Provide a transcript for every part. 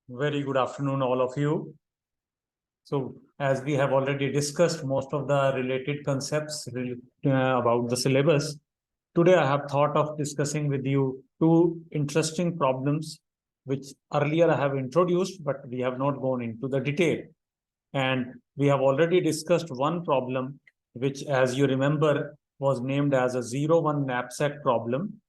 Very good afternoon, all of you. So, as we have already discussed most of the related concepts about the syllabus, today I have thought of discussing with you two interesting problems which earlier I have introduced, but we have not gone into the detail. And we have already discussed one problem, which, as you remember, was named as a 0-1 knapsack problem.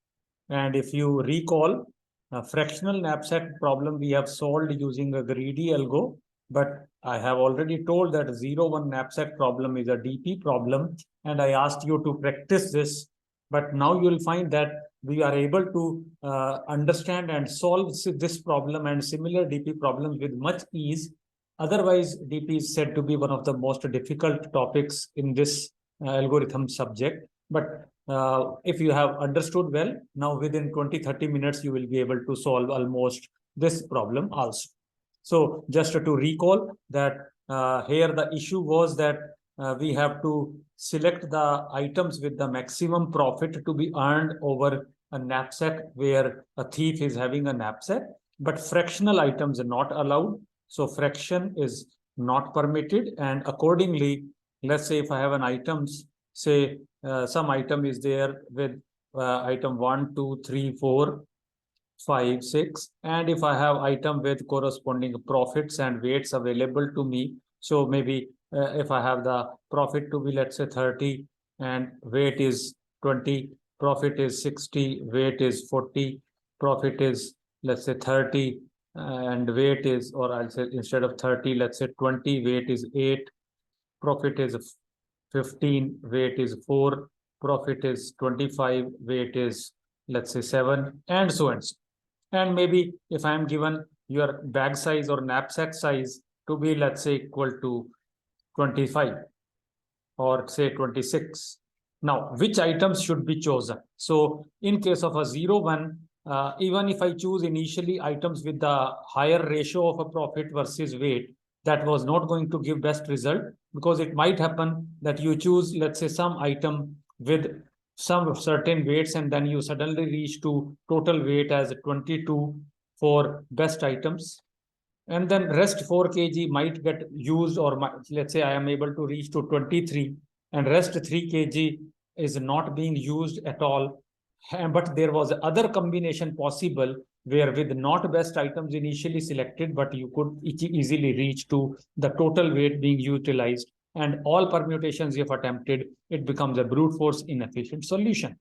And if you recall, a fractional knapsack problem we have solved using a greedy algo, but I have already told that 0-1 knapsack problem is a DP problem, and I asked you to practice this. But now you'll find that we are able to understand and solve this problem and similar DP problems with much ease. Otherwise, DP is said to be one of the most difficult topics in this algorithm subject. But if you have understood well, now within 20-30 minutes, you will be able to solve almost this problem also. So just to recall that here the issue was that we have to select the items with the maximum profit to be earned over a knapsack where a thief is having a knapsack, but fractional items are not allowed. So fraction is not permitted, and accordingly, let's say if I have an items, say some item is there with item 1, 2, 3, 4, 5, 6, and if I have item with corresponding profits and weights available to me, so maybe if I have the profit to be, let's say, 30 and weight is 20, profit is 60, weight is 40, profit is, let's say, 30, and weight is, or I'll say instead of 30, let's say 20, weight is 8, profit is 15, weight is 4, profit is 25, weight is, let's say, 7, and so on. And maybe if I am given your bag size or knapsack size to be, let's say, equal to 25 or say 26. Now, which items should be chosen? So in case of a 0-1, even if I choose initially items with the higher ratio of a profit versus weight, that was not going to give best result, because it might happen that you choose, let's say, some item with some certain weights, and then you suddenly reach to total weight as 22 for best items, and then rest 4 kg might get used, or let's say I am able to reach to 23 and rest 3 kg is not being used at all. But there was other combination possible where with not best items initially selected, but you could easily reach to the total weight being utilized, and all permutations you've attempted, it becomes a brute force inefficient solution.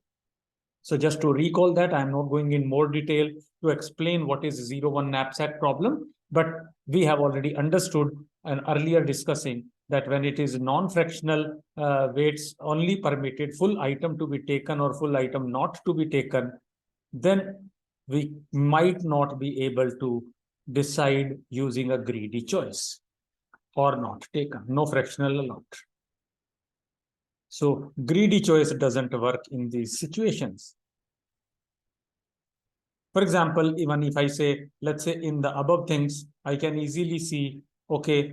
So just to recall that, I'm not going in more detail to explain what is 0-1 knapsack problem, but we have already understood and earlier discussing that when it is non-fractional weights only permitted, full item to be taken or full item not to be taken, then we might not be able to decide using a greedy choice or not taken, no fractional allowed. So greedy choice doesn't work in these situations. For example, even if I say, let's say in the above things, I can easily see, okay,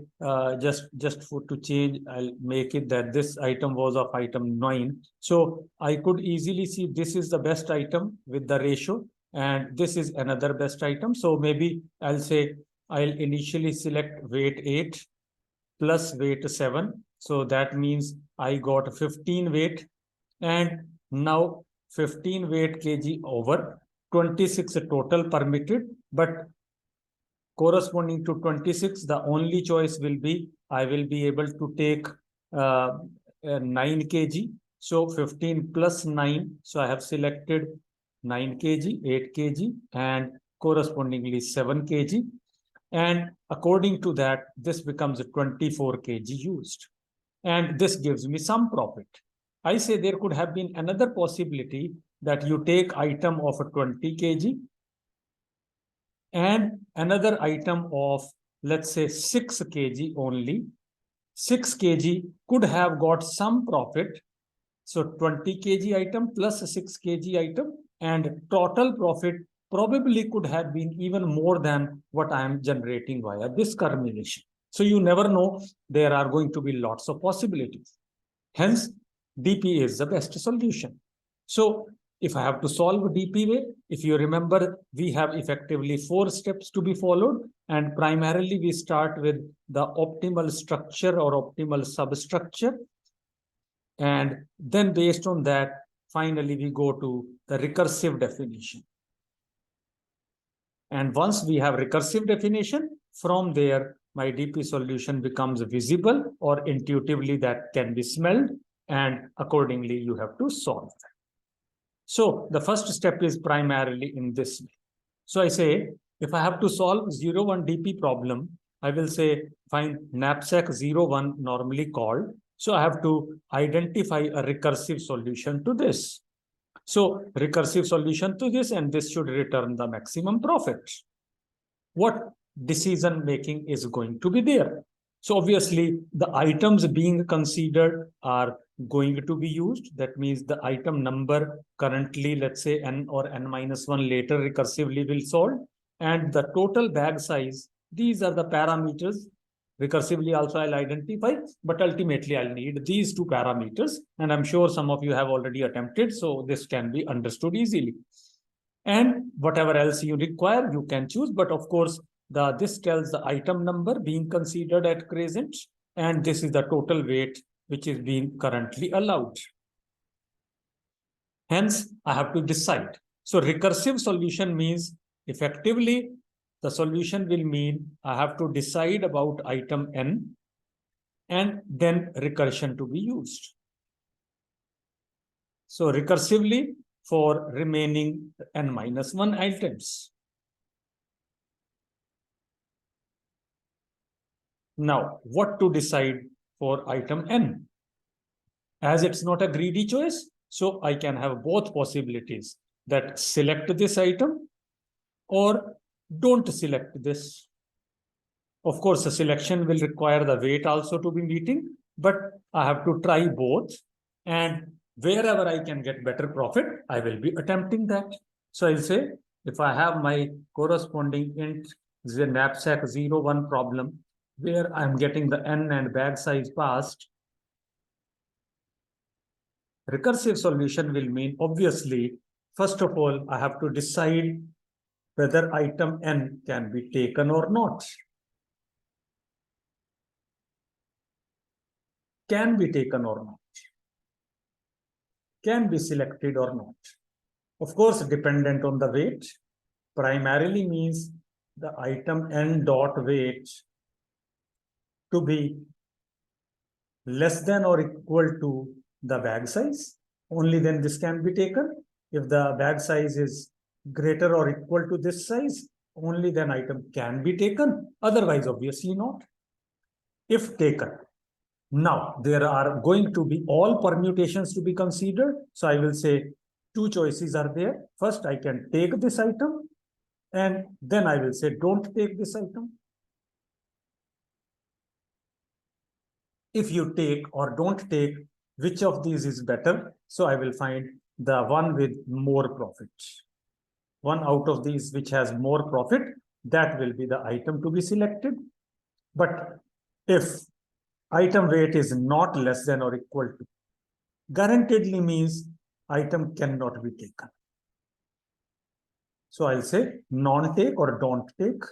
just for to change, I'll make it that this item was of item 9. So I could easily see this is the best item with the ratio, and this is another best item. So maybe I'll say I'll initially select weight 8 plus weight 7. So that means I got 15 weight, and now 15 weight kg over 26 total permitted, but corresponding to 26, the only choice will be I will be able to take 9 kg. So 15 plus 9. So I have selected 9 kg, 8 kg, and correspondingly 7 kg. And according to that, this becomes 24 kg used. And this gives me some profit. I say there could have been another possibility that you take item of 20 kg and another item of, let's say, 6 kg only. 6 kg could have got some profit. So 20 kg item plus 6 kg item, and total profit probably could have been even more than what I am generating via this combination. So you never know, there are going to be lots of possibilities. Hence, DP is the best solution. So if I have to solve DP way, if you remember, we have effectively 4 steps to be followed. And primarily we start with the optimal structure or optimal substructure. And then based on that, finally we go to the recursive definition. And once we have recursive definition, from there, my DP solution becomes visible, or intuitively that can be smelled, and accordingly you have to solve that. So the first step is primarily in this way. So I say, if I have to solve 0,1 DP problem, I will say find knapsack 0,1 normally called. So I have to identify a recursive solution to this. So recursive solution to this, and this should return the maximum profit. What decision making is going to be there? So obviously the items being considered are going to be used. That means the item number currently, let's say n or n minus 1 later recursively will solve, and the total bag size. These are the parameters. Recursively also I'll identify, but ultimately I'll need these 2 parameters, and I'm sure some of you have already attempted, so this can be understood easily. And whatever else you require, you can choose, but of course, this tells the item number being considered at present, and this is the total weight which is being currently allowed. Hence, I have to decide. So recursive solution means effectively the solution will mean I have to decide about item n, and then recursion to be used. So recursively for remaining n minus 1 items. Now, what to decide for item n? As it's not a greedy choice, so I can have both possibilities, that select this item or don't select this. Of course, the selection will require the weight also to be meeting, but I have to try both, and wherever I can get better profit, I will be attempting that. So I'll say, if I have my corresponding int, the knapsack 0,1 problem, where I'm getting the n and bag size passed, recursive solution will mean, obviously, first of all, I have to decide whether item n can be taken or not. Can be taken or not. Can be selected or not. Of course, dependent on the weight. Primarily means the item n dot weight to be less than or equal to the bag size. Only then this can be taken. If the bag size is greater or equal to this size, only then item can be taken. Otherwise, obviously not. If taken. Now, there are going to be all permutations to be considered. So I will say 2 choices are there. First, I can take this item, and then I will say don't take this item. If you take or don't take, which of these is better? So I will find the one with more profit. One out of these which has more profit, that will be the item to be selected. But if item weight is not less than or equal to, guaranteedly means item cannot be taken. So I'll say non-take or don't take.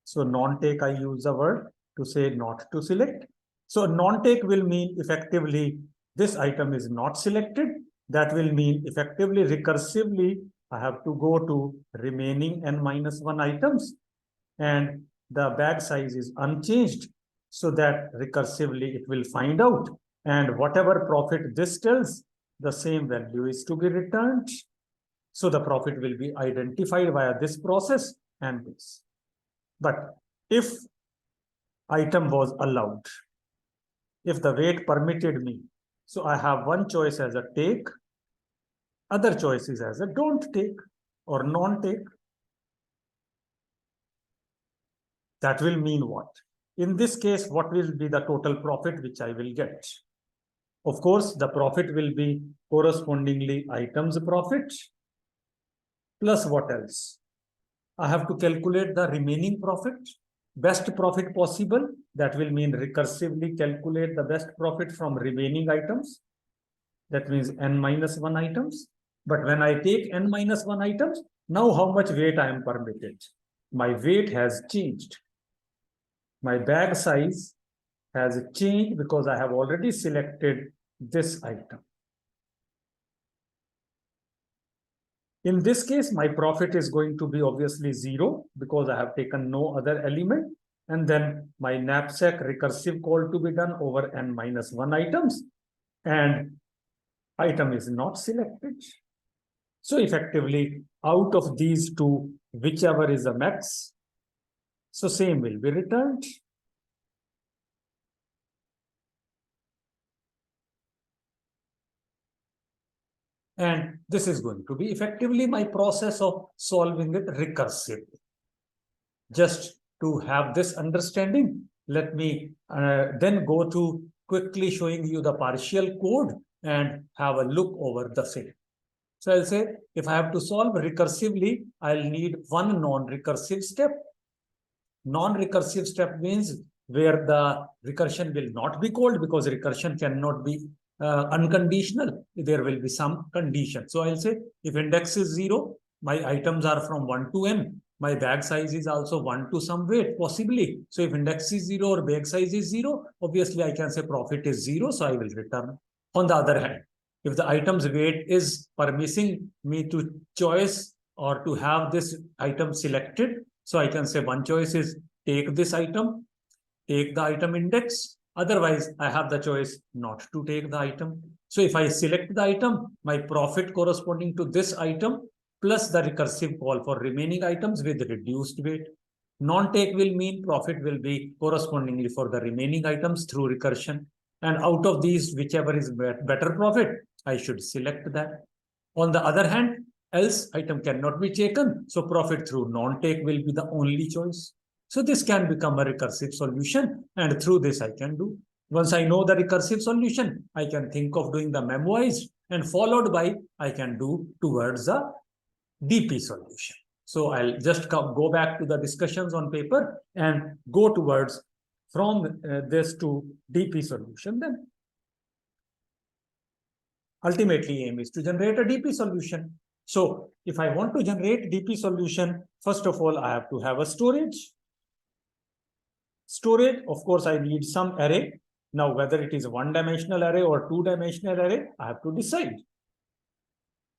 So non-take, I use the word to say not to select. So non-take will mean effectively this item is not selected. That will mean effectively recursively I have to go to remaining n minus 1 items, and the bag size is unchanged, so that recursively it will find out, and whatever profit this tells, the same value is to be returned. So the profit will be identified via this process and this. But if item was allowed, if the weight permitted me, so I have one choice as a take, other choices as a don't take or non-take. That will mean what? In this case, what will be the total profit which I will get? Of course, the profit will be correspondingly items profit plus what else? I have to calculate the remaining profit, best profit possible. That will mean recursively calculate the best profit from remaining items. That means n minus 1 items. But when I take n minus 1 items, now how much weight I am permitted? My weight has changed. My bag size has changed because I have already selected this item. In this case, my profit is going to be obviously 0 because I have taken no other element. And then my knapsack recursive call to be done over n minus 1 items. And item is not selected. So effectively, out of these two, whichever is a max, so same will be returned. And this is going to be effectively my process of solving it recursively. Just to have this understanding, let me then go to quickly showing you the partial code and have a look over the same. So I'll say, if I have to solve recursively, I'll need one non-recursive step. Non-recursive step means where the recursion will not be called, because recursion cannot be unconditional. There will be some condition. So I'll say, if index is 0, my items are from 1 to n. My bag size is also 1 to some weight, possibly. So if index is 0 or bag size is 0, obviously I can say profit is 0, so I will return. On the other hand, if the item's weight is permitting me to choice or to have this item selected, so I can say one choice is take this item, take the item index. Otherwise, I have the choice not to take the item. So if I select the item, my profit corresponding to this item plus the recursive call for remaining items with reduced weight. Non-take will mean profit will be correspondingly for the remaining items through recursion. And out of these, whichever is better profit, I should select that. On the other hand, else item cannot be taken. So profit through non-take will be the only choice. So this can become a recursive solution. And through this, I can do. Once I know the recursive solution, I can think of doing the memoized, and followed by I can do towards the DP solution. So I'll just go back to the discussions on paper and go towards from this to DP solution. Then ultimately aim is to generate a DP solution. So if I want to generate DP solution, first of all, I have to have a storage. Storage, of course, I need some array. Now, whether it is a one-dimensional array or two-dimensional array, I have to decide.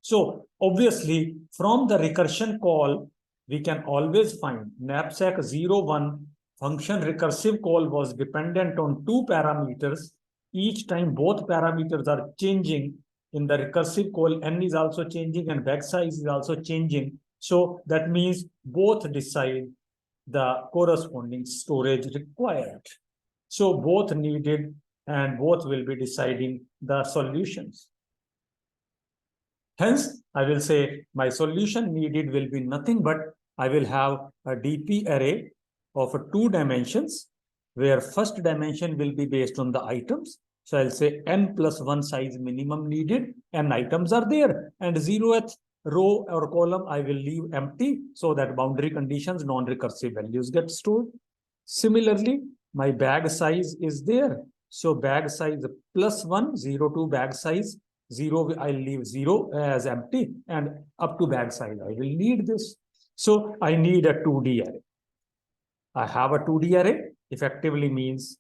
So obviously, from the recursion call, we can always find knapsack 01 function recursive call was dependent on two parameters. Each time both parameters are changing in the recursive call, n is also changing and bag size is also changing. So that means both decide the corresponding storage required. So both needed and both will be deciding the solutions. Hence, I will say my solution needed will be nothing but I will have a DP array of 2 dimensions, where first dimension will be based on the items. So I'll say n plus 1 size minimum needed, and items are there, and 0th row or column I will leave empty so that boundary conditions, non-recursive values get stored. Similarly, my bag size is there. So bag size plus 1, 0 to bag size, 0, I'll leave 0 as empty, and up to bag size, I will need this. So I need a 2D array. I have a 2D array, effectively means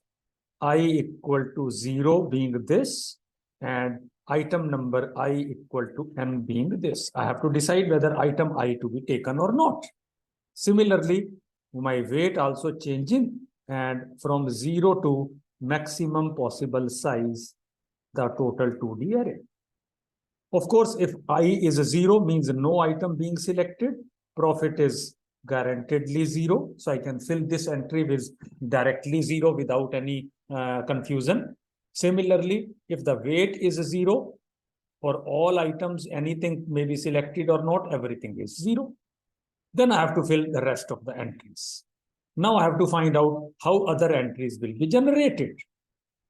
I equal to 0 being this, and item number I equal to n being this. I have to decide whether item I to be taken or not. Similarly, my weight also changing, and from 0 to maximum possible size, the total 2D array. Of course, if I is a 0, means no item being selected, profit is guaranteedly 0. So I can fill this entry with directly 0 without any confusion. Similarly, if the weight is 0, for all items, anything may be selected or not, everything is 0. Then I have to fill the rest of the entries. Now I have to find out how other entries will be generated.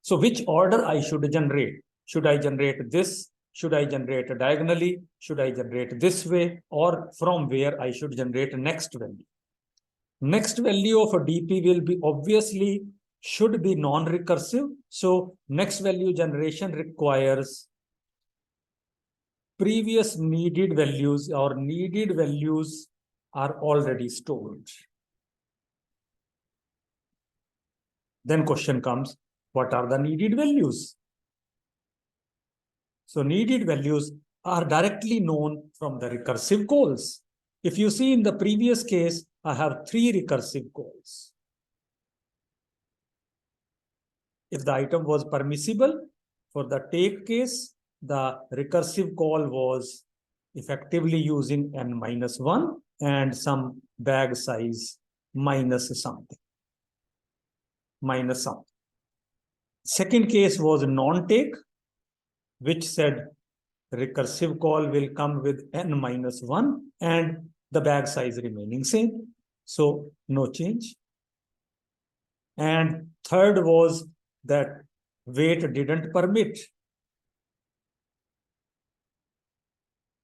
So which order I should generate? Should I generate this? Should I generate diagonally? Should I generate this way? Or from where I should generate next value? Next value of a DP will be obviously should be non-recursive. So next value generation requires previous needed values or needed values are already stored. Then question comes, what are the needed values? So needed values are directly known from the recursive calls. If you see in the previous case, I have 3 recursive calls. If the item was permissible, for the take case, the recursive call was effectively using n-1 and some bag size minus something. Second case was non-take, which said recursive call will come with n-1 and the bag size remaining same. So no change. And third was that wait didn't permit.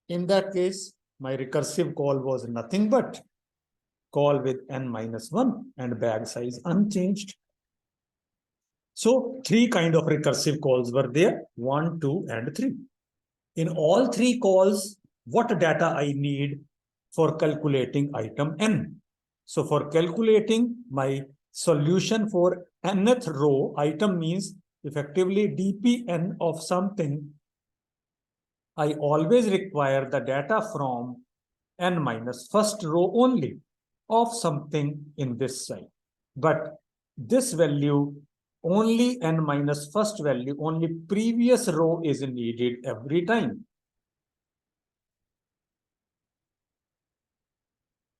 In that case, my recursive call was nothing but call with n-1 and bag size unchanged. So 3 kind of recursive calls were there, 1, 2, and 3. In all 3 calls, what data I need for calculating item n? So for calculating my solution for nth row, item means effectively dpn of something, I always require the data from n minus first row only of something in this side. But this value, only n minus first value, only previous row is needed every time.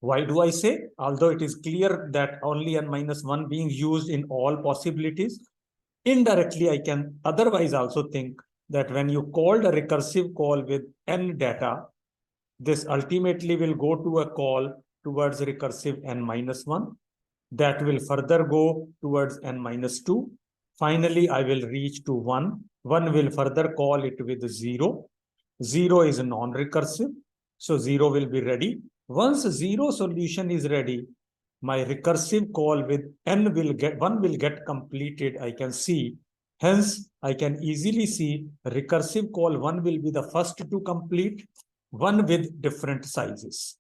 Why do I say? Although it is clear that only n-1 being used in all possibilities, indirectly I can otherwise also think that when you called a recursive call with n data, this ultimately will go to a call towards recursive n-1. That will further go towards n-2. Finally, I will reach to 1. 1 will further call it with 0. 0 is non-recursive, so 0 will be ready. Once 0 solution is ready, my recursive call with n will get 1 will get completed. I can see. Hence, I can easily see recursive call 1 will be the first to complete, 1 with different sizes,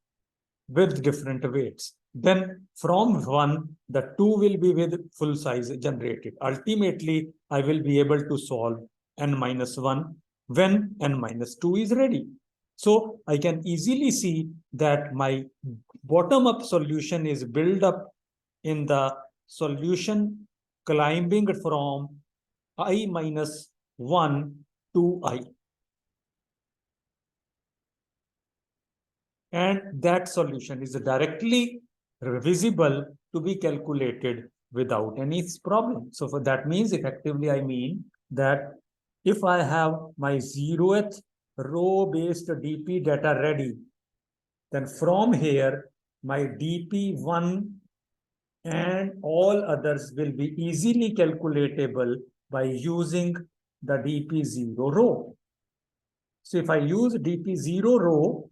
with different weights. Then from 1, the 2 will be with full size generated. Ultimately, I will be able to solve n-1 when n-2 is ready. So I can easily see that my bottom-up solution is built up in the solution climbing from i-1 to I. And that solution is directly visible to be calculated without any problem. So for that means effectively I mean that if I have my 0th row based DP data ready, then from here my DP1 and all others will be easily calculatable by using the DP0 row. So if I use DP0 row,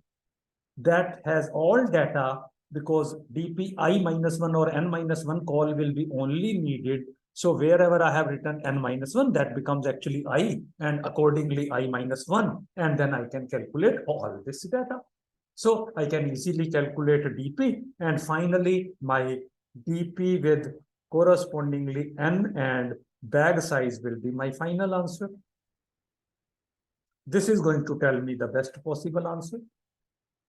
that has all data because dpi-1 or n-1 call will be only needed. So wherever I have written n-1, that becomes actually I, and accordingly i-1, and then I can calculate all this data. So I can easily calculate dp, and finally my dp with correspondingly n and bag size will be my final answer. This is going to tell me the best possible answer.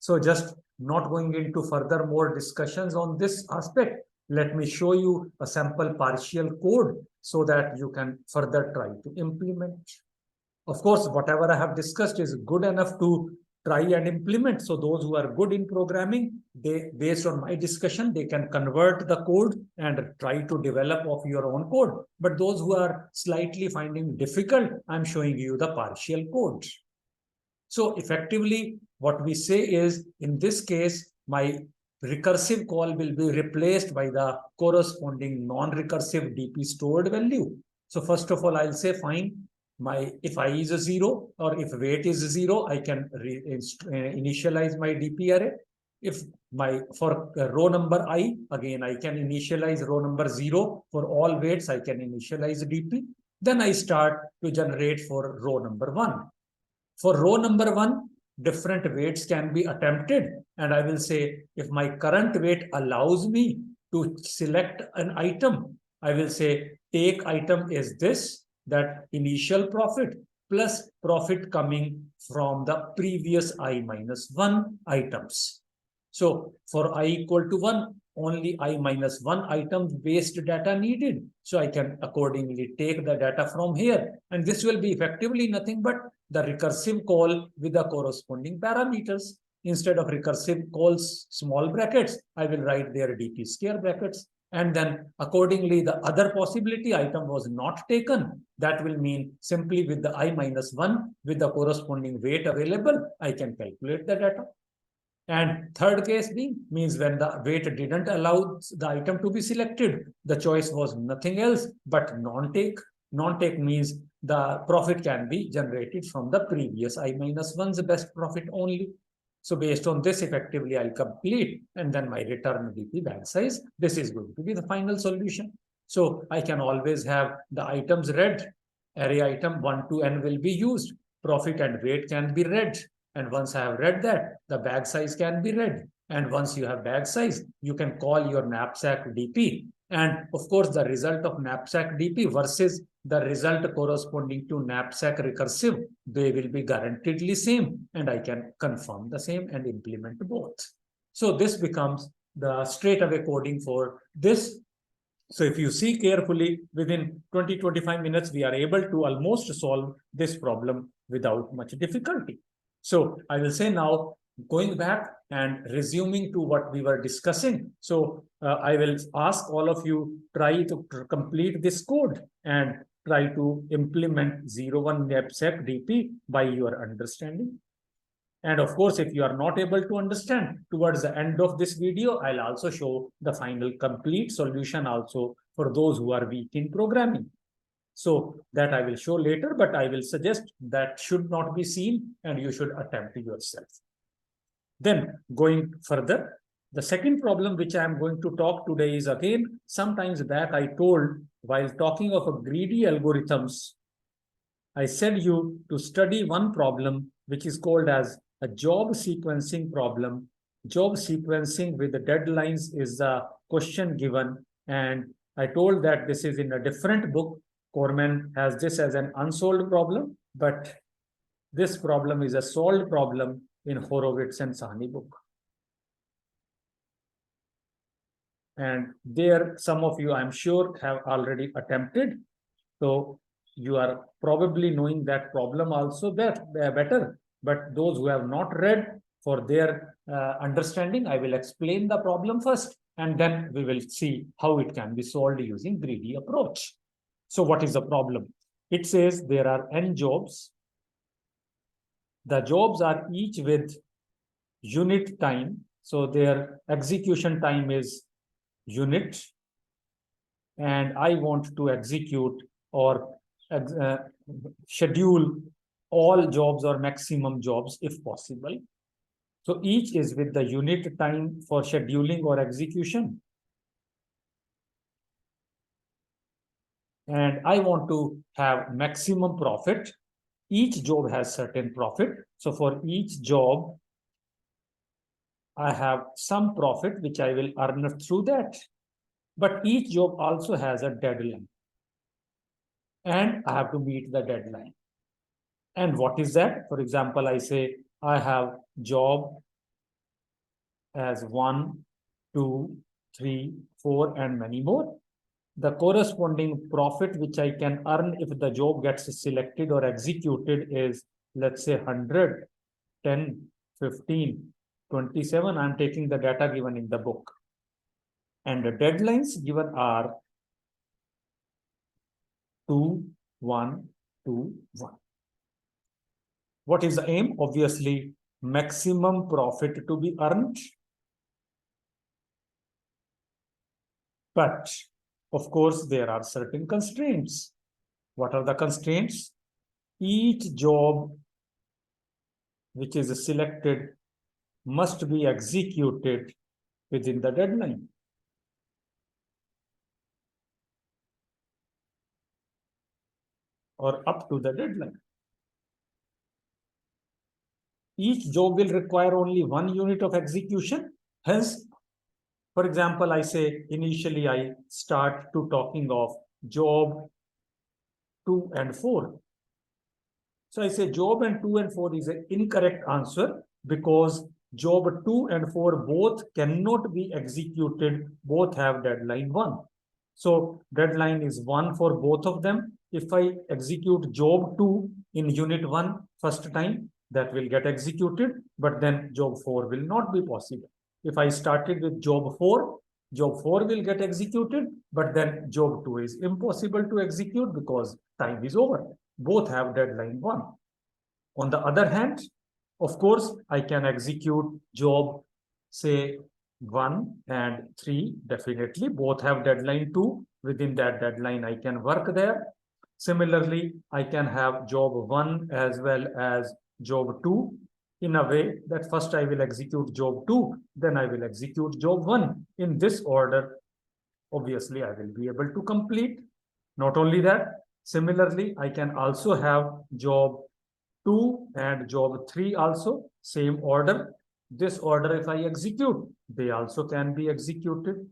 So just not going into further more discussions on this aspect, let me show you a sample partial code so that you can further try to implement. Of course, whatever I have discussed is good enough to try and implement. So those who are good in programming, they, based on my discussion, they can convert the code and try to develop of your own code. But those who are slightly finding difficult, I'm showing you the partial code. So effectively, what we say is, in this case, my recursive call will be replaced by the corresponding non-recursive DP stored value. So first of all, I'll say, fine, if I is a 0 or if weight is 0, I can initialize my DP array. If for row number I, again, I can initialize row number 0. For all weights, I can initialize DP. Then I start to generate for row number 1. For row number 1, different weights can be attempted. And I will say, if my current weight allows me to select an item, I will say, take item is this, that initial profit plus profit coming from the previous I minus 1 items. So for I equal to 1, only I minus 1 item based data needed. So I can accordingly take the data from here. And this will be effectively nothing but the recursive call with the corresponding parameters. Instead of recursive calls small brackets, I will write there dp square brackets. And then accordingly, the other possibility item was not taken. That will mean simply with the I minus 1 with the corresponding weight available, I can calculate the data. And third case being means when the weight didn't allow the item to be selected, the choice was nothing else but non-take. Non-take means the profit can be generated from the previous I minus 1's best profit only. So based on this, effectively, I'll complete and then my return dp bag size. This is going to be the final solution. So I can always have the items read. Array item 1 to n will be used. Profit and weight can be read. And once I have read that, the bag size can be read. And once you have bag size, you can call your knapsack DP. And of course, the result of knapsack DP versus the result corresponding to knapsack recursive, they will be guaranteedly same. And I can confirm the same and implement both. So this becomes the straightaway coding for this. So if you see carefully, within 20-25 minutes, we are able to almost solve this problem without much difficulty. So I will say now, going back and resuming to what we were discussing. So I will ask all of you, try to complete this code and try to implement 01 knapsack DP by your understanding. And of course, if you are not able to understand, towards the end of this video, I'll also show the final complete solution also for those who are weak in programming. So that I will show later, but I will suggest that should not be seen and you should attempt it yourself. Then going further, the second problem which I am going to talk today is again, sometimes back I told while talking of a greedy algorithms, I said you to study one problem which is called as a job sequencing problem. Job sequencing with the deadlines is the question given. And I told that this is in a different book. Corman has this as an unsolved problem, but this problem is a solved problem in Horowitz and Sahni book. And there, some of you, I'm sure, have already attempted. So you are probably knowing that problem also better. But those who have not read, for their understanding, I will explain the problem first, and then we will see how it can be solved using greedy approach. So what is the problem? It says there are n jobs. The jobs are each with unit time. So their execution time is unit. And I want to execute or schedule all jobs or maximum jobs if possible. So each is with the unit time for scheduling or execution. And I want to have maximum profit. Each job has certain profit. So for each job, I have some profit which I will earn through that. But each job also has a deadline. And I have to meet the deadline. And what is that? For example, I say I have job as 1, 2, 3, 4, and many more. The corresponding profit which I can earn if the job gets selected or executed is, let's say, 100, 10, 15, 27. I'm taking the data given in the book. And the deadlines given are 2, 1, 2, 1. What is the aim? Obviously, maximum profit to be earned. But of course, there are certain constraints. What are the constraints? Each job which is selected must be executed within the deadline. Or up to the deadline. each job will require only 1 unit of execution. Hence, for example, I say initially I start to talking of job 2 and 4. So I say job and 2 and 4 is an incorrect answer because job 2 and 4 both cannot be executed, both have deadline 1. So deadline is 1 for both of them. If I execute job 2 in unit 1 first time, that will get executed, but then job 4 will not be possible. If I started with job 4 will get executed, but then job 2 is impossible to execute because time is over. Both have deadline 1. On the other hand, of course, I can execute job, say, 1 and 3, definitely. Both have deadline 2. Within that deadline, I can work there. Similarly, I can have job 1 as well as job 2 in a way that first I will execute job 2, then I will execute job 1. In this order, obviously, I will be able to complete. Not only that, similarly, I can also have job 2 and job 3 also, same order. This order, if I execute, they also can be executed.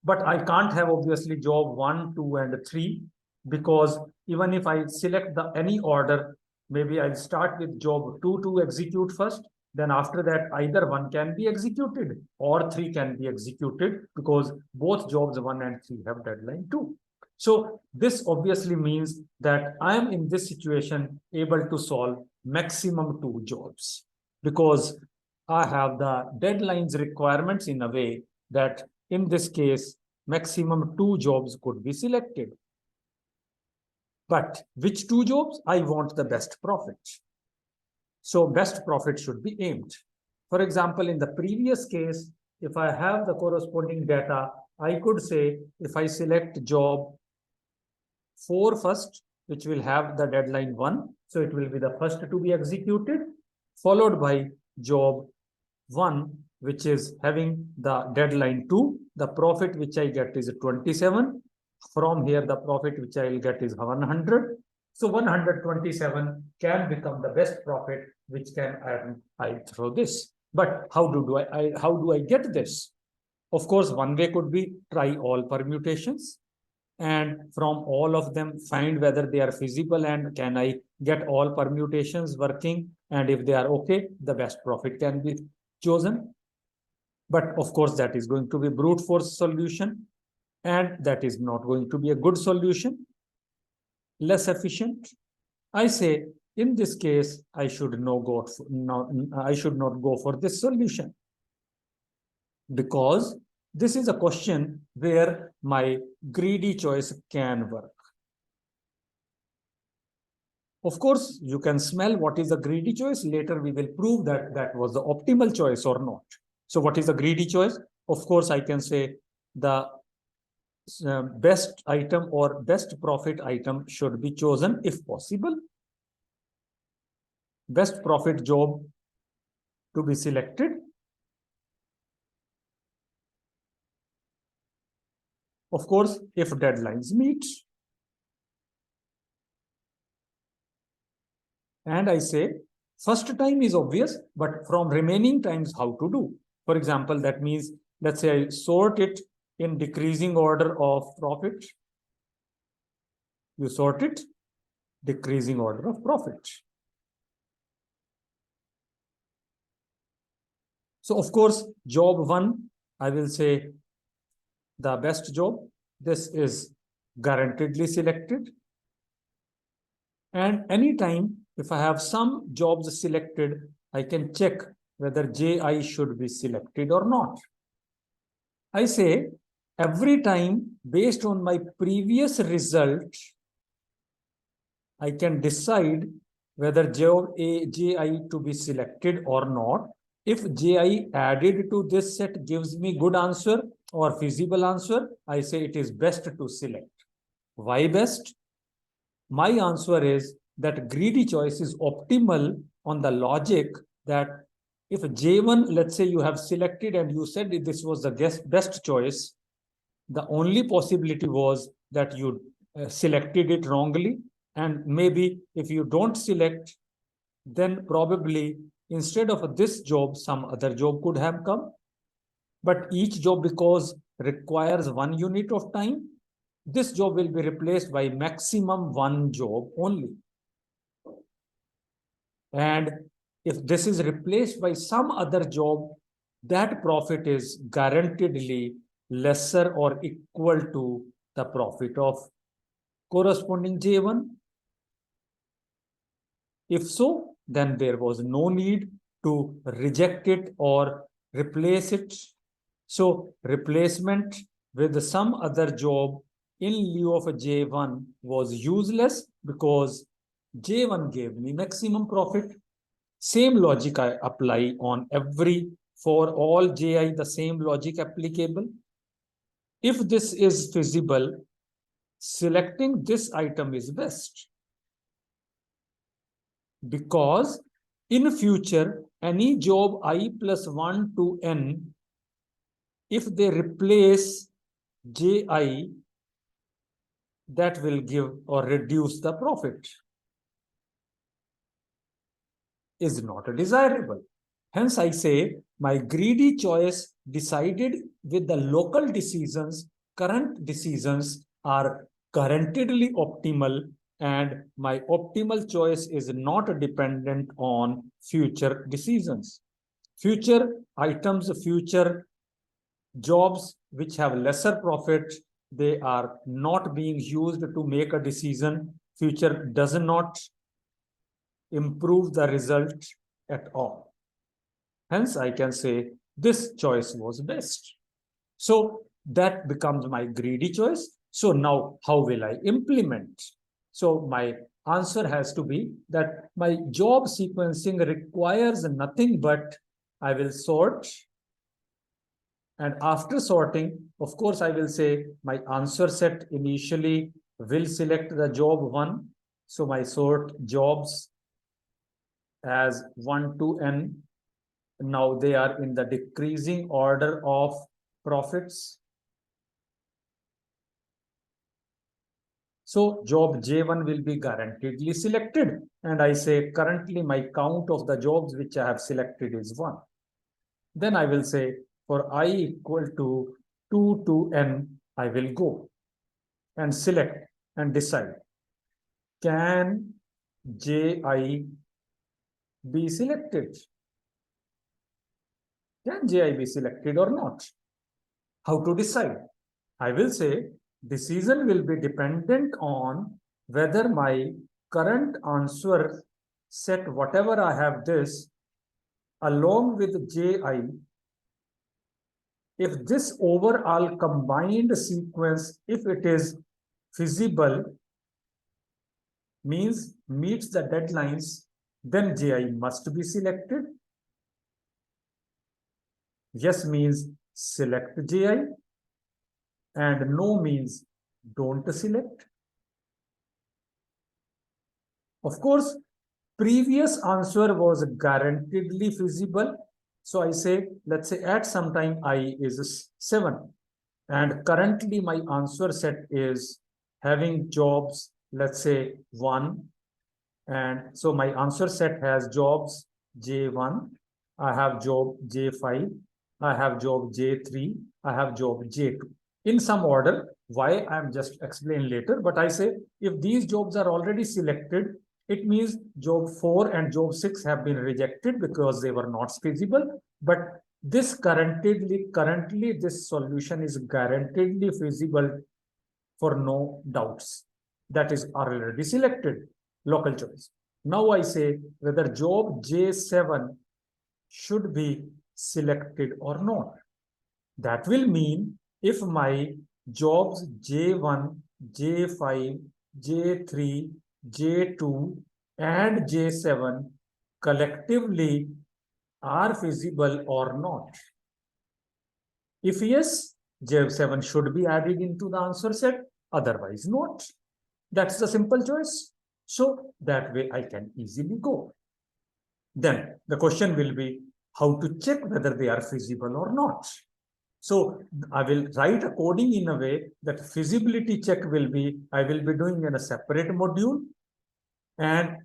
But I can't have obviously job 1, 2, and 3 because even if I select the any order, maybe I'll start with job 2 to execute first. Then after that, either 1 can be executed or 3 can be executed because both jobs 1 and 3 have deadline 2. So this obviously means that I am in this situation able to solve maximum 2 jobs because I have the deadlines requirements in a way that in this case, maximum 2 jobs could be selected. But which 2 jobs? I want the best profit. So best profit should be aimed. For example, in the previous case, if I have the corresponding data, I could say if I select job 4 first, which will have the deadline 1, so it will be the first to be executed, followed by job 1, which is having the deadline 2. The profit which I get is 27. From here, the profit which I will get is 100. So 127 can become the best profit which can earn I through this. But how do I get this? Of course, one way could be try all permutations and from all of them find whether they are feasible and can I get all permutations working, and if they are okay, the best profit can be chosen. But of course, that is going to be brute force solution, and that is not going to be a good solution, less efficient. I say in this case, I should not go for this solution because this is a question where my greedy choice can work. Of course, you can smell what is the greedy choice. Later, we will prove that that was the optimal choice or not. So what is the greedy choice? Of course, I can say the best item or best profit item should be chosen if possible. Best profit job to be selected. Of course, if deadlines meet. And I say, first time is obvious, but from remaining times, how to do? For example, that means, let's say I sort it in decreasing order of profit. You sort it, decreasing order of profit. So of course, job 1, I will say the best job. This is guaranteedly selected. And anytime, if I have some jobs selected, I can check whether JI should be selected or not. I say every time based on my previous result, I can decide whether job JI to be selected or not. If JI added to this set gives me good answer or feasible answer, I say it is best to select. Why best? My answer is that greedy choice is optimal on the logic that if J1, let's say you have selected and you said this was the best choice, the only possibility was that you selected it wrongly. And maybe if you don't select, then probably instead of this job, some other job could have come. But each job, because requires 1 unit of time, this job will be replaced by maximum one job only. And if this is replaced by some other job, that profit is guaranteedly lesser or equal to the profit of corresponding J1. If so, then there was no need to reject it or replace it. So replacement with some other job in lieu of a J1 was useless because J1 gave me maximum profit. Same logic I apply on for all Ji, the same logic applicable. If this is feasible, selecting this item is best. Because in future, any job I plus 1 to n, if they replace Ji, that will give or reduce the profit, is not desirable. Hence, I say my greedy choice decided with the local decisions, current decisions are guaranteedly optimal, and my optimal choice is not dependent on future decisions. Future items, future jobs which have lesser profit, they are not being used to make a decision. Future does not improve the result at all. Hence, I can say this choice was best. So that becomes my greedy choice. So now how will I implement? So my answer has to be that my job sequencing requires nothing but I will sort. And after sorting, of course, I will say my answer set initially will select the job 1. So my sort jobs as 1 to n. Now they are in the decreasing order of profits. So job J1 will be guaranteedly selected. And I say currently my count of the jobs which I have selected is 1. Then I will say for I equal to 2 to n, I will go and select and decide. Can Ji be selected? Can Ji be selected or not? How to decide? I will say decision will be dependent on whether my current answer set, whatever I have this, along with Ji, if this overall combined sequence, if it is feasible, means meets the deadlines, then Ji must be selected. Yes means select Ji, and no means don't select. Of course, previous answer was guaranteedly feasible. So I say, let's say at some time I is 7. And currently my answer set is having jobs, let's say 1. And so my answer set has jobs J1. I have job J5. I have job J3. I have job J2. In some order, why I'm just explain later. But I say if these jobs are already selected, it means job 4 and job 6 have been rejected because they were not feasible. But this currently this solution is guaranteedly feasible for no doubts. That is already selected, local choice. Now I say whether job J7 should be selected or not. That will mean if my jobs J1, J5, J3, J2, and J7 collectively are feasible or not. If yes, J7 should be added into the answer set, otherwise not. That's the simple choice. So that way I can easily go. Then the question will be how to check whether they are feasible or not. So I will write a coding in a way that feasibility check will be, I will be doing in a separate module. And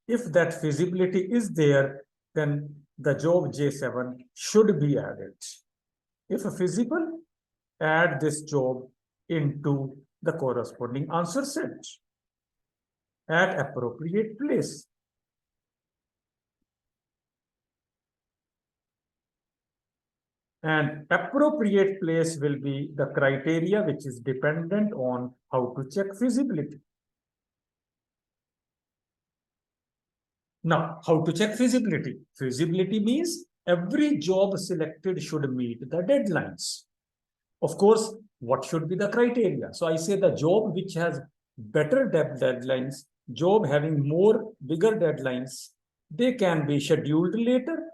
if that feasibility is there, then the job J7 should be added. If feasible, add this job into the corresponding answer set at appropriate place. And appropriate place will be the criteria which is dependent on how to check feasibility. Now, how to check feasibility? Feasibility means every job selected should meet the deadlines. Of course, what should be the criteria? So I say the job which has better deadlines, job having more bigger deadlines, they can be scheduled later.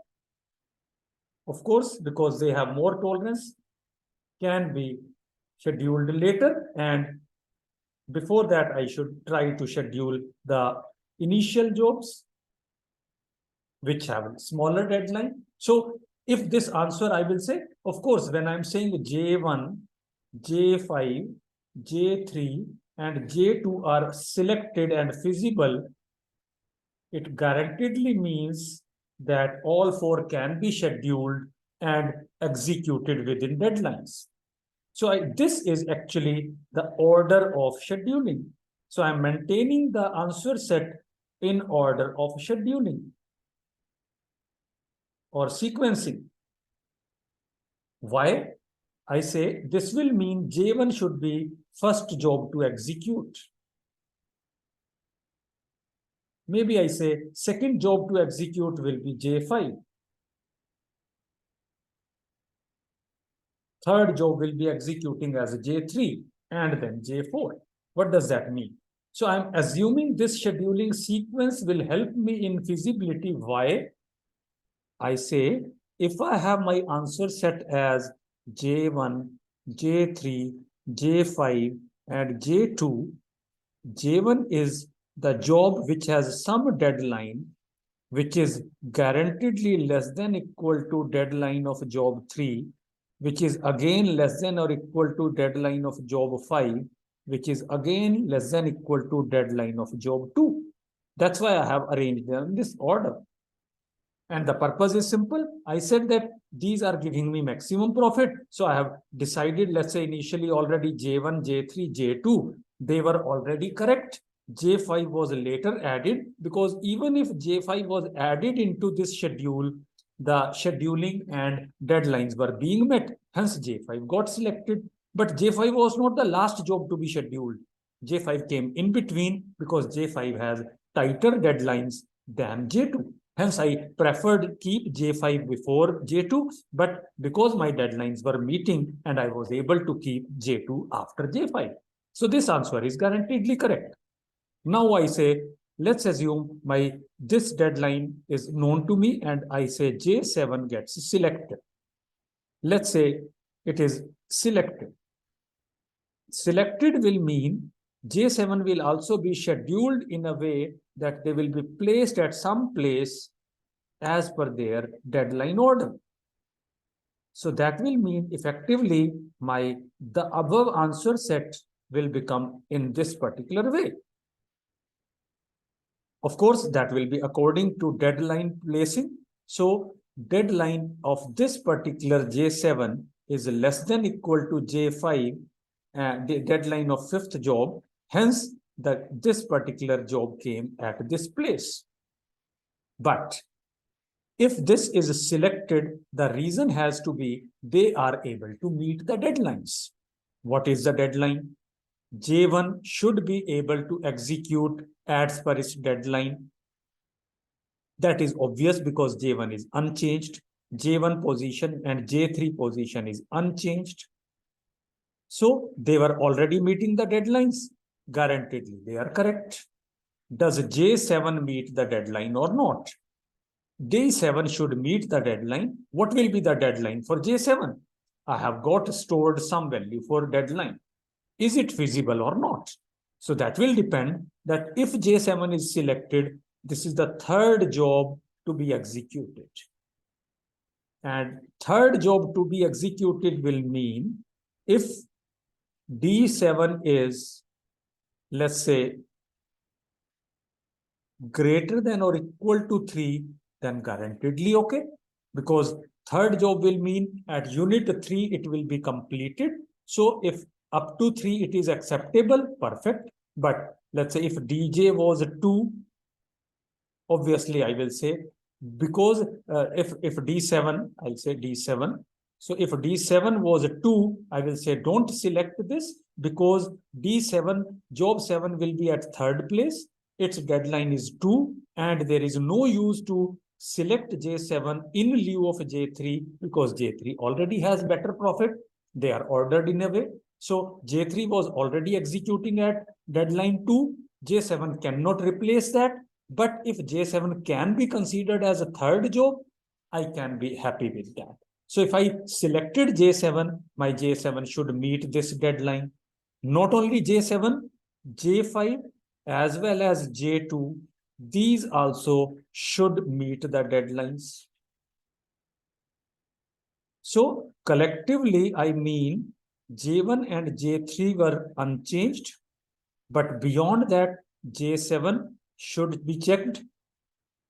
Of course, because they have more tolerance, can be scheduled later. And before that, I should try to schedule the initial jobs which have a smaller deadline. So if this answer, I will say, of course, when I'm saying J1, J5, J3, and J2 are selected and feasible, it guaranteedly means that all four can be scheduled and executed within deadlines. So this is actually the order of scheduling. So I'm maintaining the answer set in order of scheduling or sequencing. Why? I say this will mean J1 should be first job to execute. Maybe I say second job to execute will be J5. Third job will be executing as a J3 and then J4. What does that mean? So I'm assuming this scheduling sequence will help me in feasibility. Why? I say if I have my answer set as J1, J3, J5, and J2, J1 is the job which has some deadline, which is guaranteedly less than equal to deadline of job 3, which is again less than or equal to deadline of job 5, which is again less than equal to deadline of job 2. That's why I have arranged them in this order. And the purpose is simple. I said that these are giving me maximum profit. So I have decided, let's say initially already J1, J3, J2, they were already correct. J5 was later added because even if J5 was added into this schedule, the scheduling and deadlines were being met. Hence J5 got selected. But J5 was not the last job to be scheduled. J5 came in between because J5 has tighter deadlines than J2. Hence, I preferred keep J5 before J2, but because my deadlines were meeting and I was able to keep J2 after J5. So this answer is guaranteedly correct. Now I say, let's assume this deadline is known to me and I say J7 gets selected. Let's say it is selected. Selected will mean J7 will also be scheduled in a way that they will be placed at some place as per their deadline order. So that will mean effectively the above answer set will become in this particular way. Of course, that will be according to deadline placing. So deadline of this particular J7 is less than equal to J5, the deadline of fifth job. Hence, this particular job came at this place. But if this is selected, the reason has to be they are able to meet the deadlines. What is the deadline? J1 should be able to execute as per its deadline. That is obvious because J1 is unchanged. J1 position and J3 position is unchanged. So they were already meeting the deadlines. Guaranteedly, they are correct. Does J7 meet the deadline or not? J7 should meet the deadline. What will be the deadline for J7? I have got stored some value for deadline. Is it feasible or not? So that will depend that if J7 is selected, this is the third job to be executed. And third job to be executed will mean if D7 is, let's say, greater than or equal to 3, then guaranteedly okay. Because third job will mean at unit 3 it will be completed. So if up to 3 it is acceptable, perfect. But let's say if DJ was 2, obviously I will say, because if D7, I'll say D7. So if D7 was 2, I will say don't select this, because D7, job 7 will be at third place. Its deadline is 2, and there is no use to select J7 in lieu of J3, because J3 already has better profit. They are ordered in a way. So J3 was already executing at deadline 2. J7 cannot replace that. But if J7 can be considered as a third job, I can be happy with that. So if I selected J7, my J7 should meet this deadline. Not only J7, J5 as well as J2, these also should meet the deadlines. So collectively, I mean J1 and J3 were unchanged, but beyond that, J7 should be checked.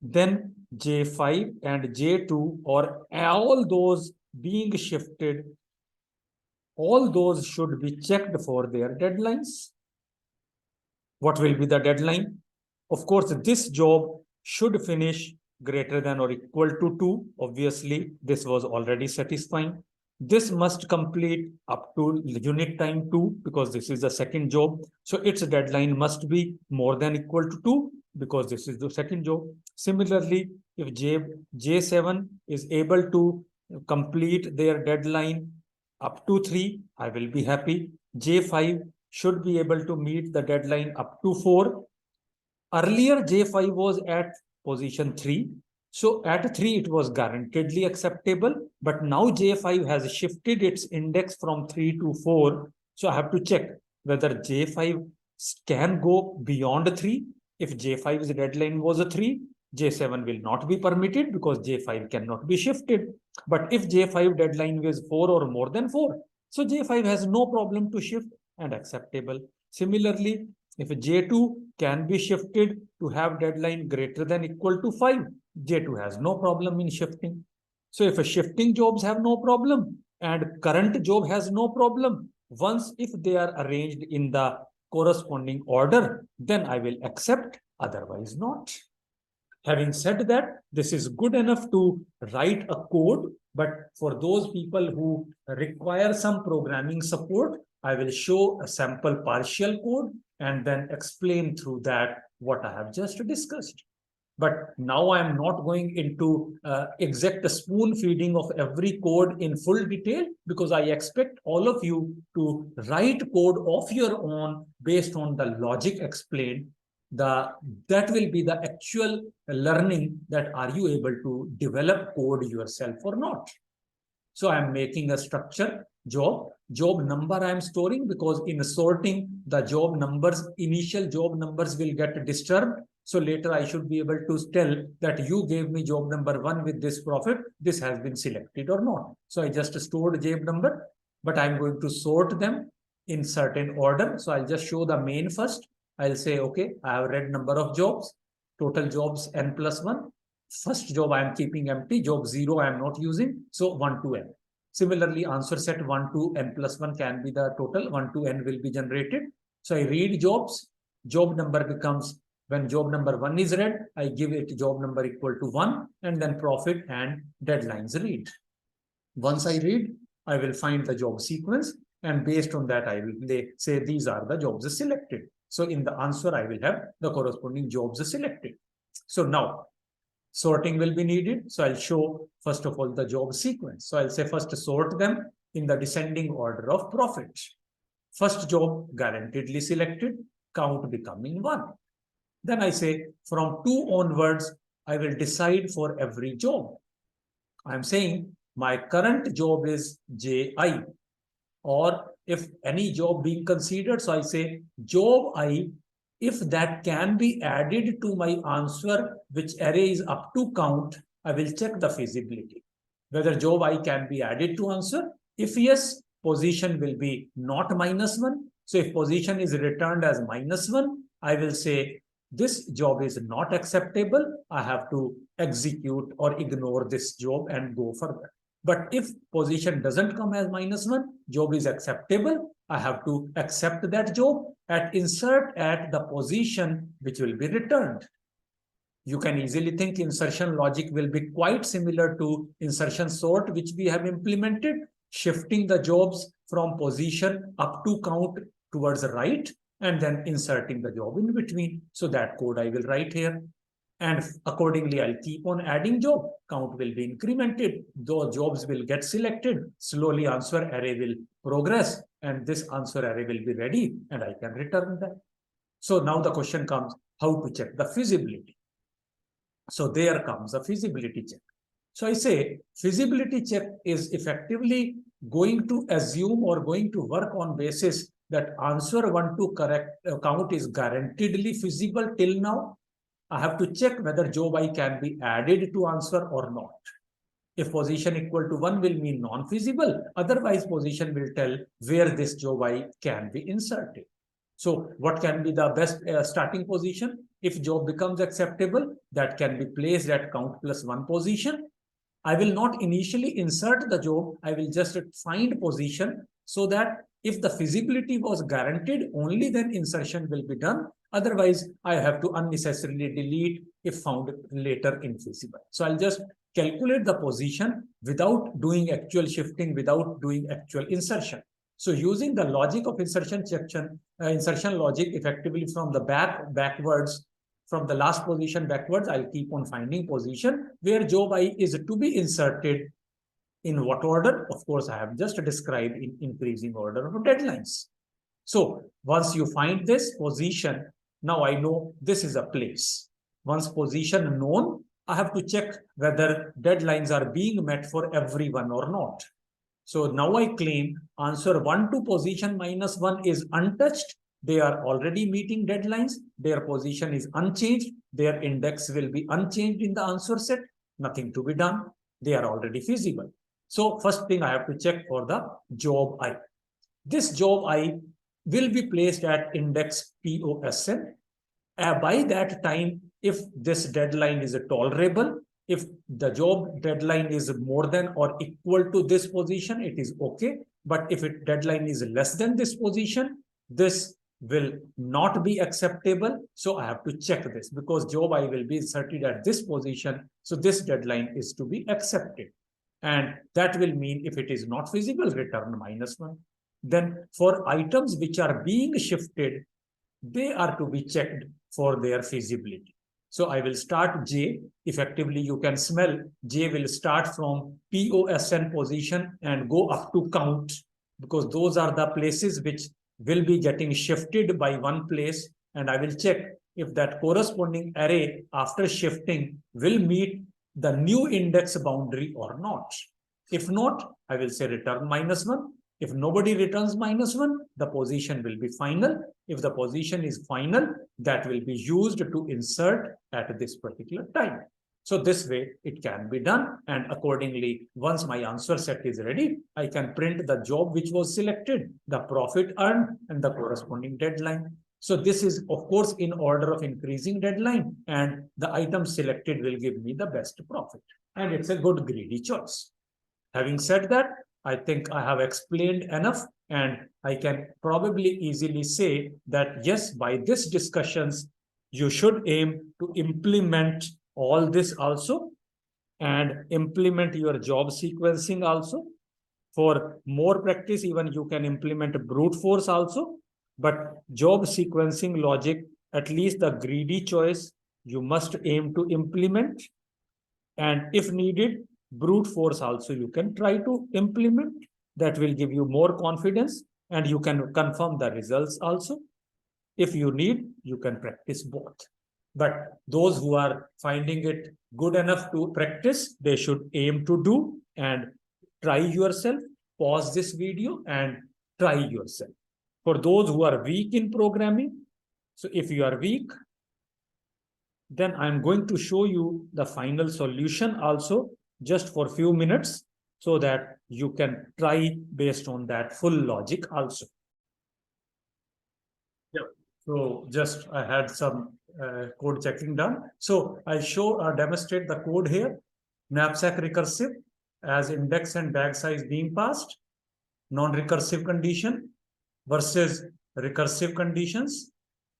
Then J5 and J2, or all those being shifted, all those should be checked for their deadlines. What will be the deadline? Of course, this job should finish greater than or equal to 2. Obviously, this was already satisfying. This must complete up to unit time 2, because this is the second job. So its deadline must be more than equal to 2, because this is the second job. Similarly, if J7 is able to complete their deadline up to 3, I will be happy. J5 should be able to meet the deadline up to 4. Earlier, J5 was at position 3. So at 3, it was guaranteedly acceptable. But now J5 has shifted its index from 3 to 4. So I have to check whether J5 can go beyond 3. If J5's deadline was a 3, J7 will not be permitted, because J5 cannot be shifted. But if J5 deadline was 4 or more than 4, so J5 has no problem to shift and acceptable. Similarly, if J2 can be shifted to have deadline greater than equal to 5, J2 has no problem in shifting. So if a shifting jobs have no problem and current job has no problem, once if they are arranged in the corresponding order, then I will accept, otherwise not. Having said that, this is good enough to write a code, but for those people who require some programming support, I will show a sample partial code and then explain through that what I have just discussed. But now I am not going into exact spoon feeding of every code in full detail, because I expect all of you to write code of your own based on the logic explained. That will be the actual learning, that are you able to develop code yourself or not. So I am making a structure job number I am storing, because in sorting the job numbers, initial job numbers will get disturbed. So later I should be able to tell that you gave me job number 1 with this profit, this has been selected or not. So I just stored job number, but I'm going to sort them in certain order. So I'll just show the main first. I'll say, okay, I have read number of jobs, total jobs n plus 1. First job I am keeping empty, job 0 I am not using, so 1 to n. Similarly, answer set 1 to n plus 1 can be the total, 1 to n will be generated. So I read jobs, job number becomes, when job number 1 is read, I give it job number equal to 1, and then profit and deadlines read. Once I read, I will find the job sequence, and based on that, I will say these are the jobs selected. So in the answer, I will have the corresponding jobs selected. So now, sorting will be needed. So I'll show, first of all, the job sequence. So I'll say first sort them in the descending order of profit. First job guaranteedly selected, count becoming 1. Then I say from 2 onwards, I will decide for every job. I'm saying my current job is JI, or if any job being considered, so I say job I, if that can be added to my answer, which array is up to count, I will check the feasibility, whether job I can be added to answer. If yes, position will be not -1. So if position is returned as -1, I will say this job is not acceptable, I have to execute or ignore this job and go further. But if position doesn't come as -1, job is acceptable, I have to accept that job and insert at the position which will be returned. You can easily think insertion logic will be quite similar to insertion sort, which we have implemented, shifting the jobs from position up to count towards the right, and then inserting the job in between. So that code I will write here. And accordingly, I'll keep on adding job. Count will be incremented. Those jobs will get selected. Slowly, answer array will progress. And this answer array will be ready. And I can return that. So now the question comes, how to check the feasibility? So there comes a feasibility check. So I say feasibility check is effectively going to assume or going to work on basis that answer 1 to correct count is guaranteedly feasible till now. I have to check whether job I can be added to answer or not. If position equal to 1 will mean non-feasible, otherwise position will tell where this job I can be inserted. So what can be the best starting position? If job becomes acceptable, that can be placed at count +1 position. I will not initially insert the job. I will just find position so that if the feasibility was guaranteed, only then insertion will be done. Otherwise, I have to unnecessarily delete if found later infeasible. So I'll just calculate the position without doing actual shifting, without doing actual insertion. So using the logic of insertion section, insertion logic effectively from the backwards, from the last position backwards, I'll keep on finding position where job I is to be inserted. In what order? Of course, I have just described in increasing order of deadlines. So once you find this position, now I know this is a place. Once position known, I have to check whether deadlines are being met for everyone or not. So now I claim answer 1 to position -1 is untouched. They are already meeting deadlines. Their position is unchanged. Their index will be unchanged in the answer set. Nothing to be done. They are already feasible. So first thing I have to check for the job I. This job I will be placed at index POSN. By that time, if this deadline is tolerable, if the job deadline is more than or equal to this position, it is okay. But if it deadline is less than this position, this will not be acceptable. So I have to check this because job I will be inserted at this position. So this deadline is to be accepted. And that will mean if it is not feasible, return -1. Then for items which are being shifted, they are to be checked for their feasibility. So I will start J. Effectively, you can smell J will start from POSN position and go up to count because those are the places which will be getting shifted by one place. And I will check if that corresponding array after shifting will meet the new index boundary or not. If not, I will say return -1. If nobody returns -1, the position will be final. If the position is final, that will be used to insert at this particular time. So this way it can be done. And accordingly, once my answer set is ready, I can print the job which was selected, the profit earned, and the corresponding deadline. So this is, of course, in order of increasing deadline, and the item selected will give me the best profit. And it's a good greedy choice. Having said that, I think I have explained enough, and I can probably easily say that, yes, by this discussions, you should aim to implement all this also and implement your job sequencing also. For more practice, even you can implement brute force also. But job sequencing logic, at least the greedy choice, you must aim to implement. And if needed, brute force also you can try to implement. That will give you more confidence and you can confirm the results also. If you need, you can practice both. But those who are finding it good enough to practice, they should aim to do and try yourself. Pause this video and try yourself. For those who are weak in programming, so if you are weak, then I'm going to show you the final solution also just for a few minutes so that you can try based on that full logic also. Yeah. So just I had some code checking done. So I demonstrate the code here. Knapsack recursive as index and bag size being passed, non-recursive condition versus recursive conditions.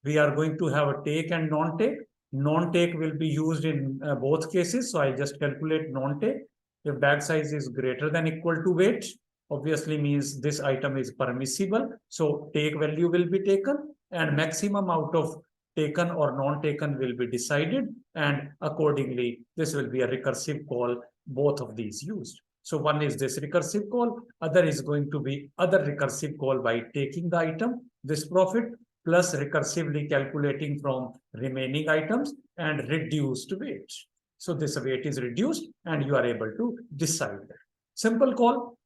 We are going to have a take and non-take. Non-take will be used in both cases. So I just calculate non-take. If bag size is greater than equal to weight, obviously means this item is permissible. So take value will be taken and maximum out of taken or non-taken will be decided. And accordingly, this will be a recursive call, both of these used. So one is this recursive call, other is going to be other recursive call by taking the item, this profit, plus recursively calculating from remaining items and reduced weight. So this weight is reduced and you are able to decide that. Simple call.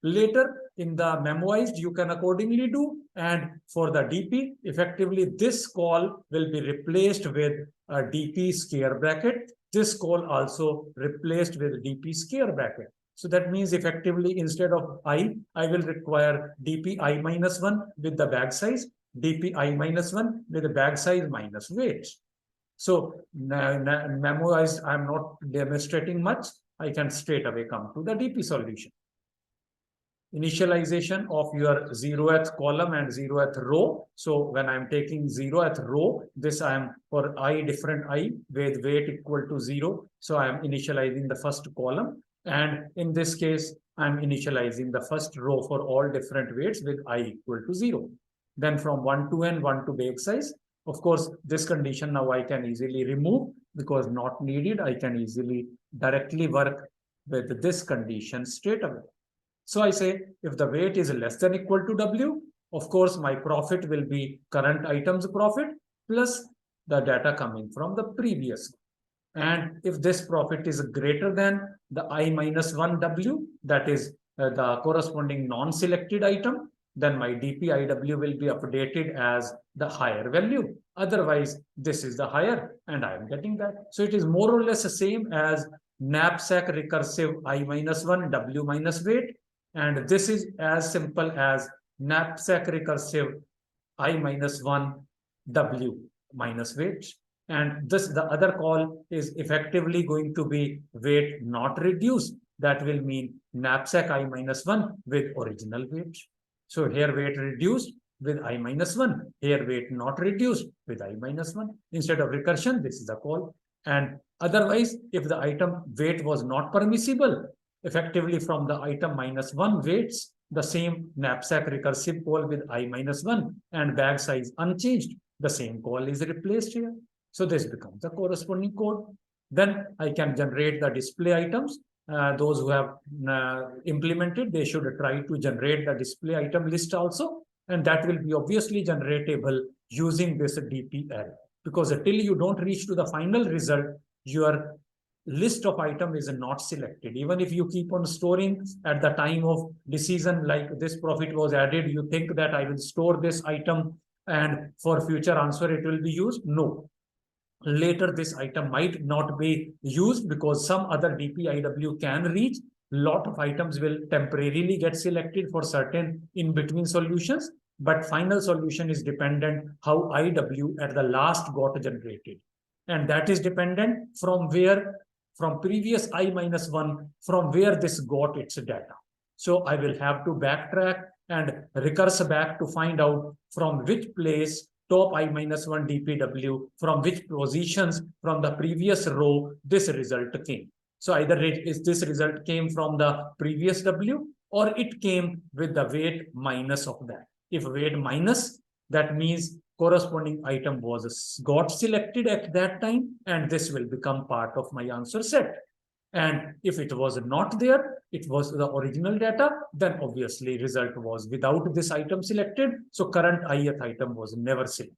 Later in the memoized, you can accordingly do. And for the DP, effectively, this call will be replaced with a DP scare bracket. This call also replaced with DP scare bracket. So that means effectively, instead of I will require DP I minus 1 with the bag size, DP I minus 1 with the bag size minus weight. So memoized, I'm not demonstrating much. I can straight away come to the DP solution. Initialization of your 0th column and 0th row. So when I'm taking 0th row, this I am for I different I with weight equal to 0. So I am initializing the first column. And in this case, I'm initializing the first row for all different weights with I equal to 0. Then from 1 to n, 1 to bag size. Of course, this condition now I can easily remove because not needed. I can easily directly work with this condition straight away. So I say if the weight is less than equal to W, of course, my profit will be current items profit plus the data coming from the previous. And if this profit is greater than the I minus 1 W, that is the corresponding non-selected item, then my DPIW will be updated as the higher value. Otherwise, this is the higher and I am getting that. So it is more or less the same as knapsack recursive I minus 1 W minus weight. And this is as simple as knapsack recursive I minus 1 W minus weight. And this, the other call is effectively going to be weight not reduced. That will mean knapsack I minus 1 with original weight. So here weight reduced with I minus 1. Here weight not reduced with I minus 1. Instead of recursion, this is a call. And otherwise, if the item weight was not permissible, effectively from the item minus 1 weights, the same knapsack recursive call with I minus 1 and bag size unchanged, the same call is replaced here. So this becomes the corresponding code. Then I can generate the display items. Those who have implemented, they should try to generate the display item list also. And that will be obviously generatable using this DPL. Because until you don't reach to the final result, your list of item is not selected. Even if you keep on storing at the time of decision, like this profit was added, you think that I will store this item and for future answer it will be used. No. Later, this item might not be used because some other DPIW can reach. Lot of items will temporarily get selected for certain in-between solutions, but final solution is dependent how IW at the last got generated. And that is dependent from where, from previous I minus 1, from where this got its data. So I will have to backtrack and recurse back to find out from which place top I minus 1 DPW, from which positions from the previous row this result came. So either this result came from the previous W or it came with the weight minus of that. If weight minus, that means corresponding item got selected at that time and this will become part of my answer set. And if it was not there, it was the original data, then obviously result was without this item selected. So current ith item was never selected.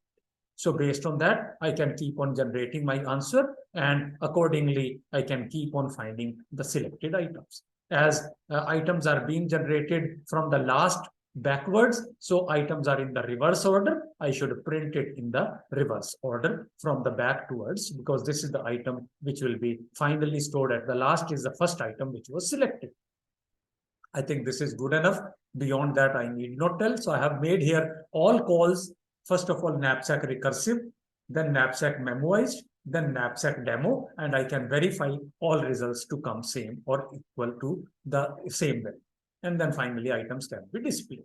So based on that, I can keep on generating my answer and accordingly, I can keep on finding the selected items. As items are being generated from the last backwards, so items are in the reverse order, I should print it in the reverse order from the back towards, because this is the item which will be finally stored at the last is the first item which was selected. I think this is good enough. Beyond that, I need not tell. So I have made here all calls. First of all, knapsack recursive. then Knapsack memoized, then Knapsack demo, and I can verify all results to come same or equal to the same way. And then finally items can be displayed.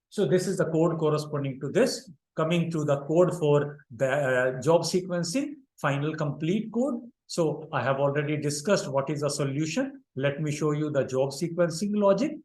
So this is the code corresponding to this. Coming to the code for the job sequencing, final complete code. So I have already discussed what is the solution. Let me show you the job sequencing logic.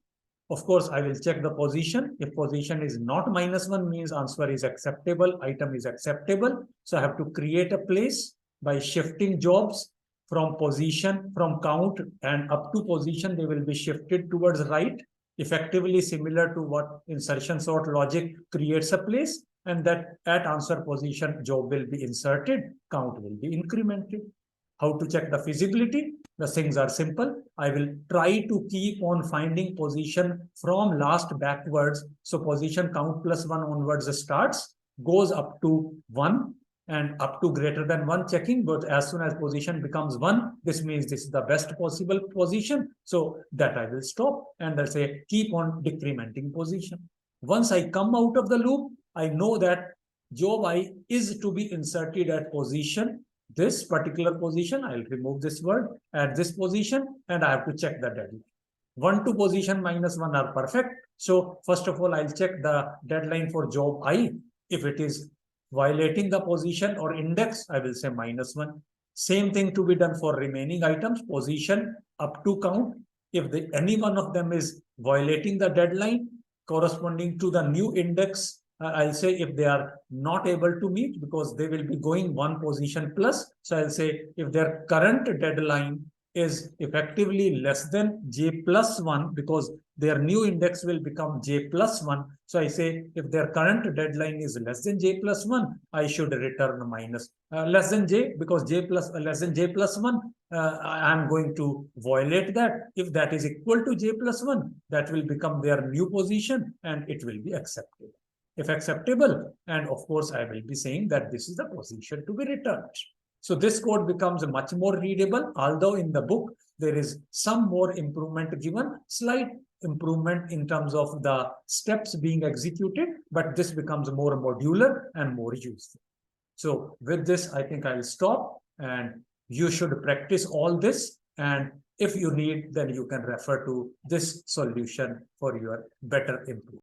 Of course, I will check the position. If position is not -1, means answer is acceptable, item is acceptable. So I have to create a place by shifting jobs from position, from count and up to position, they will be shifted towards right, effectively similar to what insertion sort logic creates a place, and that at answer position, job will be inserted, count will be incremented. How to check the feasibility? The things are simple. I will try to keep on finding position from last backwards. So position count +1 onwards starts, goes up to 1 and up to greater than 1 checking. But as soon as position becomes 1, this means this is the best possible position. So that I will stop and I'll say keep on decrementing position. Once I come out of the loop, I know that job I is to be inserted at position, this particular position. I'll remove this word at this position and I have to check the deadline. 1 to position -1 are perfect. So first of all, I'll check the deadline for job I. If it is violating the position or index, I will say -1. Same thing to be done for remaining items, position up to count. If any one of them is violating the deadline corresponding to the new index, I'll say if they are not able to meet, because they will be going 1 position plus. So I'll say if their current deadline is effectively less than j plus 1, because their new index will become j plus 1. So I say if their current deadline is less than j plus 1, I should return minus less than j, because less than j plus 1, I'm going to violate that. If that is equal to j plus 1, that will become their new position and it will be accepted. If acceptable, and of course, I will be saying that this is the position to be returned. So this code becomes much more readable, although in the book, there is some more improvement given, slight improvement in terms of the steps being executed, but this becomes more modular and more useful. So with this, I think I'll stop and you should practice all this. And if you need, then you can refer to this solution for your better improvement.